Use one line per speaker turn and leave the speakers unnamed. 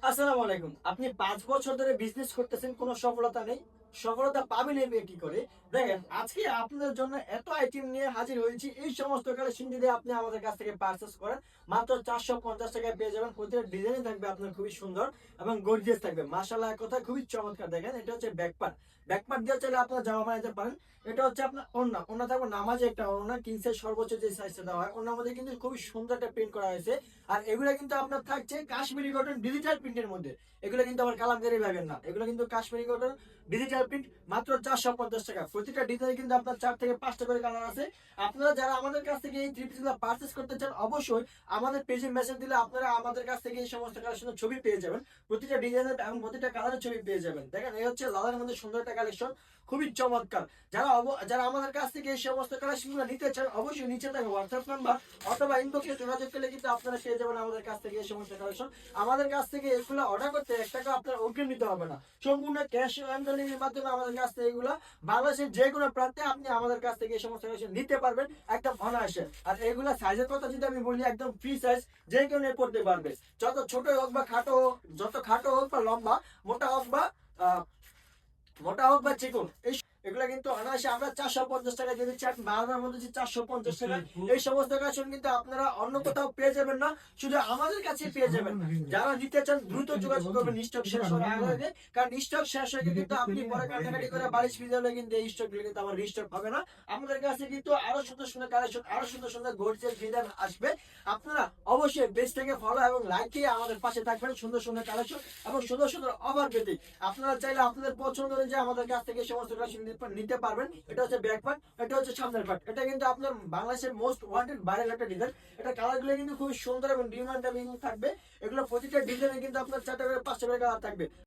আসসালামু আলাইকুম। আপনি ৫ বছর ধরে বিজনেস করতেছেন, কোনো সফলতা নেই। সফলতা পাবেন কি করে? দেখেন, আজকে আপনাদের জন্য এত আইটেম নিয়ে হাজির হয়েছি। এই সমস্ত কালেকশন যদি আপনি আমাদের কাছ থেকে পারচেজ করেন, মাত্র ৳৪৫০ পেয়ে যাবেন। প্রতিটা ডিজাইন থাকবে আপনার খুবই সুন্দর এবং গর্জিয়াস থাকবে। মাশাআল্লাহ, এক কথায় খুবই চমৎকার। দেখেন, এটা হচ্ছে ব্যাকপার্ট। ব্যাকপার্ট দিয়ে চাইলে আপনারা জামা বানাইতে পারেন। এটা হচ্ছে আপনার ওড়না। ওড়না থাকবে নামাজি একটা ওড়না, কিং সাইজ সর্বোচ্চ যে সাইজটা দেওয়া হয়। ওড়নার মধ্যে কিন্তু খুবই সুন্দর একটা প্রিন্ট করা হয়েছে। আর এগুলা কিন্তু আপনার থাকছে কাশ্মীরি কটন ডিজিটাল প্রিন্টের মধ্যে। এগুলো কিন্তু আবার কালামকারী ভাবেন না, এগুলো কিন্তু কাশ্মীরি কটন ডিজিটাল প্রিন্ট, মাত্র ৳৪৫০। প্রতিটা ডিজাইনে কিন্তু আপনার ৪ থেকে ৫টা করে কালার আছে। আপনারা যারা আমাদের কাছ থেকে এই থ্রি পিসগুলো পারচেজ করতে চান, অবশ্যই আমাদের পেজে মেসেজ দিলে আপনারা আমাদের কাছ থেকে এই সমস্ত কালেকশনের ছবি পেয়ে যাবেন। প্রতিটা ডিজাইনের এবং প্রতিটা কালারের ছবি পেয়ে যাবেন। দেখেন, এই হচ্ছে লালের মধ্যে সুন্দর একটা কালেকশন, খুবই চমৎকার। যারা আমাদের কাছ থেকে এই সমস্ত কালেকশনগুলো নিতে চান, অবশ্যই নিচে থাকা হোয়াটসঅ্যাপ নাম্বার অথবা ইনবক্সে যোগাযোগ করলে কিন্তু আপনারা পেয়ে যাবেন আমাদের কাছ থেকে এই সমস্ত কালেকশন। আমাদের কাছ থেকে এগুলো অর্ডার করতে ৳১ আপনার অগ্রিম নিতে হবে না। সম্পূর্ণ ক্যাশ অন ডেলিভারির মাধ্যমে আমাদের কাছ থেকে এগুলা বাংলাদেশের যে কোনো প্রান্তে আপনি আমাদের কাছ থেকে এই সমস্ত কালেকশন নিতে পারবেন একদম অনায়াসে। আর এগুলা সাইজের কথা যদি আমি বলি, একদম ফ্রি সাইজ, যে কেউ নিয়ে পড়তে পারবে। যত ছোট হোক বা খাটো হোক, যত খাটো হোক বা লম্বা, মোটা হোক বা আহ মোটা হোক বা চিকন, এগুলা কিন্তু অনায়াসে আমরা ৳৪৫০ দিয়ে দিচ্ছি। আপনি বাংলার মধ্যে যে ৳৪৫০, এই সমস্ত কালেকশন কিন্তু আপনারা অন্য কোথাও পেয়ে যাবেন না, শুধু আমাদের কাছে পেয়ে যাবেন। যারা নিতে চান দ্রুত যোগাযোগ করবেন স্টক শেষ হওয়ার আগে, কারণ স্টক শেষ হয়ে কিন্তু আপনি পরে কাটাকাটি করে বারিশ ফিরে হলে কিন্তু এই স্টকগুলো কিন্তু আবার রিস্টক হবে না। আমাদের কাছে কিন্তু আরো সুন্দর সুন্দর কালেকশন, আরো সুন্দর সুন্দর গর্জিয়াস ডিজাইন আসবে। আপনারা অবশ্যই পেজ থেকে ফলো এবং লাইক দিয়ে আমাদের পাশে থাকবেন সুন্দর সুন্দর কালেকশন এবং সুন্দর সুন্দর অফার পেতে। আপনারা চাইলে আপনাদের পছন্দ অনুযায়ী আমাদের কাছ থেকে সমস্ত কালেকশন নিতে পারবেন। এটা হচ্ছে ব্যাক পার্ট, এটা হচ্ছে সামনের পার্ট। এটা কিন্তু আপনার বাংলাদেশের মোস্ট ওয়ান্টেড ভাইরাল একটা ডিজাইন। এটা কালারগুলো কিন্তু খুবই সুন্দর এবং ডিমান্ড থাকবে। এগুলো প্রতিটা ডিজাইনে কিন্তু আপনার ৪টা করে ৫টা করে কালার থাকবে।